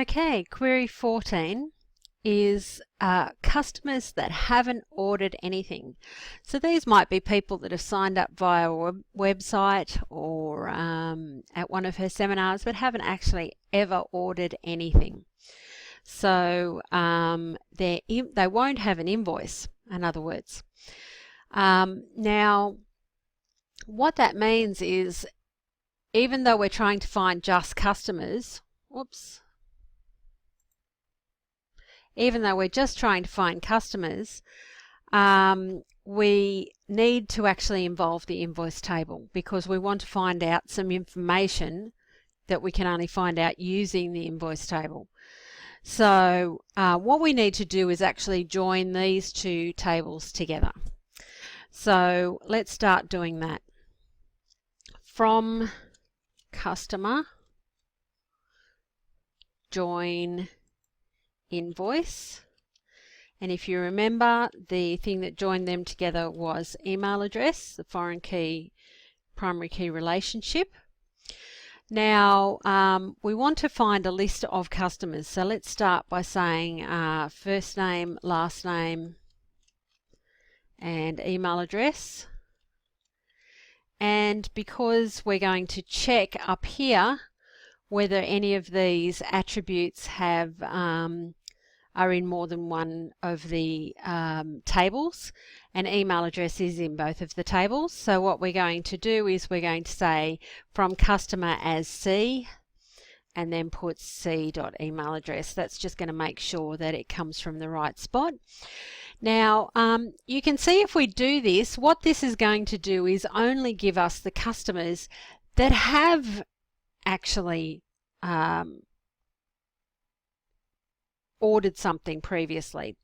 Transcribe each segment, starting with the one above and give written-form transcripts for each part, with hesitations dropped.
Okay, query 14 is customers that haven't ordered anything. So these might be people that have signed up via a website or at one of her seminars but haven't actually ever ordered anything. So they won't have an invoice, in other words. Now, what that means is even though we're trying to find just customers, even though we're just trying to find customers, we need to actually involve the invoice table because we want to find out some information that we can only find out using the invoice table. So what we need to do is actually join these two tables together. So let's start doing that. From customer, join invoice. And if you remember, the thing that joined them together was email address, the foreign key, primary key relationship. Now, we want to find a list of customers. So let's start by saying first name, last name, and email address. And because we're going to check up here whether any of these attributes have are in more than one of the tables, and email address is in both of the tables. So what we're going to do is we're going to say from customer as C and then put C.email address. That's just going to make sure that it comes from the right spot. Now you can see if we do this, what this is going to do is only give us the customers that have actually ordered something previously.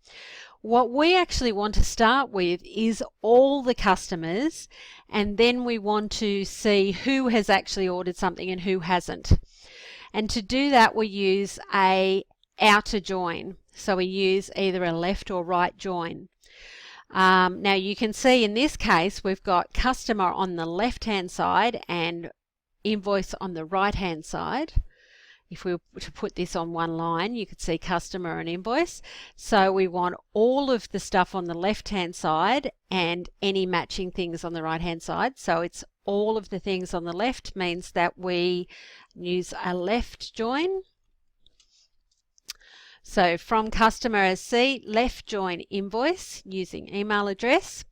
What we actually want to start with is all the customers, and then we want to see who has actually ordered something and who hasn't. And to do that we use a outer join. So we use either a left or right join. Now you can see in this case we've got customer on the left hand side and invoice on the right hand side. If we were to put this on one line, you could see customer and invoice. So we want all of the stuff on the left hand side and any matching things on the right hand side. So it's all of the things on the left means that we use a left join. So from customer as C, left join invoice using email address.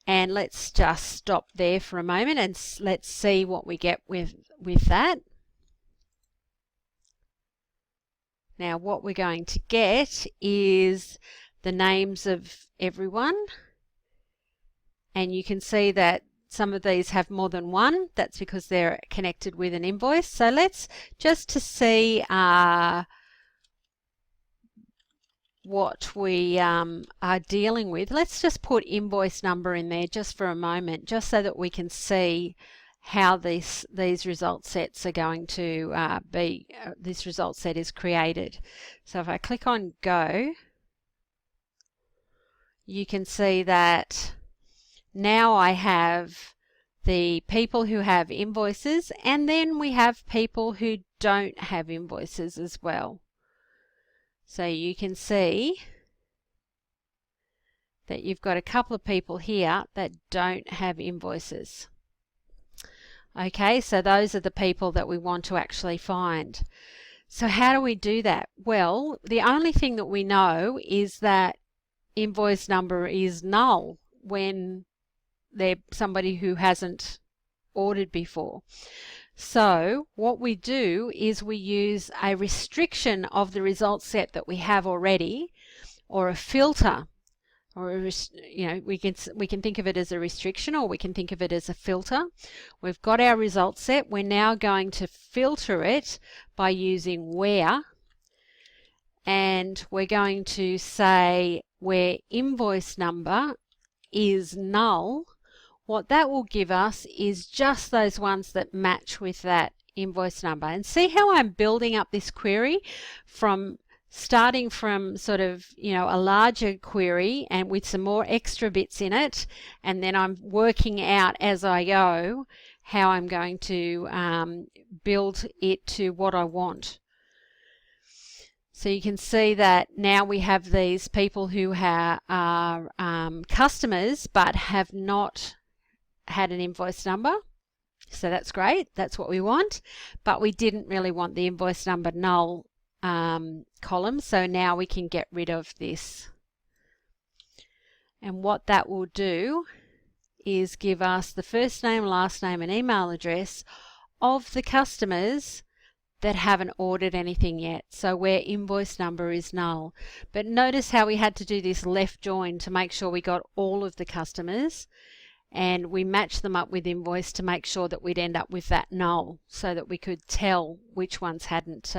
And let's just stop there for a moment and let's see what we get with that. Now what we're going to get is the names of everyone. And you can see that some of these have more than one. That's because they're connected with an invoice. So let's just to see what we are dealing with. Let's just put invoice number in there just for a moment, just so that we can see how these result sets are going to this result set is created. So if I click on go, you can see that now I have the people who have invoices, and then we have people who don't have invoices as well. So you can see that you've got a couple of people here that don't have invoices. Okay, so those are the people that we want to actually find. So how do we do that? Well, the only thing that we know is that invoice number is null when they're somebody who hasn't ordered before. So what we do is we use a restriction of the result set that we have already, or a filter, or we can think of it as a restriction, or we can think of it as a filter. We've got our result set. We're now going to filter it by using where, and we're going to say where invoice number is null. What that will give us is just those ones that match with that invoice number. And see how I'm building up this query from starting from sort of, a larger query and with some more extra bits in it, and then I'm working out as I go how I'm going to build it to what I want. So you can see that now we have these people who are customers but have not had an invoice number. So that's great. That's what we want. But we didn't really want the invoice number null column. So now we can get rid of this. And what that will do is give us the first name, last name and email address of the customers that haven't ordered anything yet, so where invoice number is null. But notice how we had to do this left join to make sure we got all of the customers, and we matched them up with invoice to make sure that we'd end up with that null, so that we could tell which ones hadn't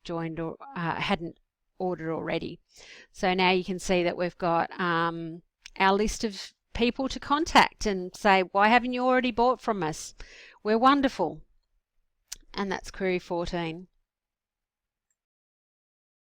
joined or hadn't ordered already. So now you can see that we've got our list of people to contact and say, why haven't you already bought from us? We're wonderful. And that's query 14.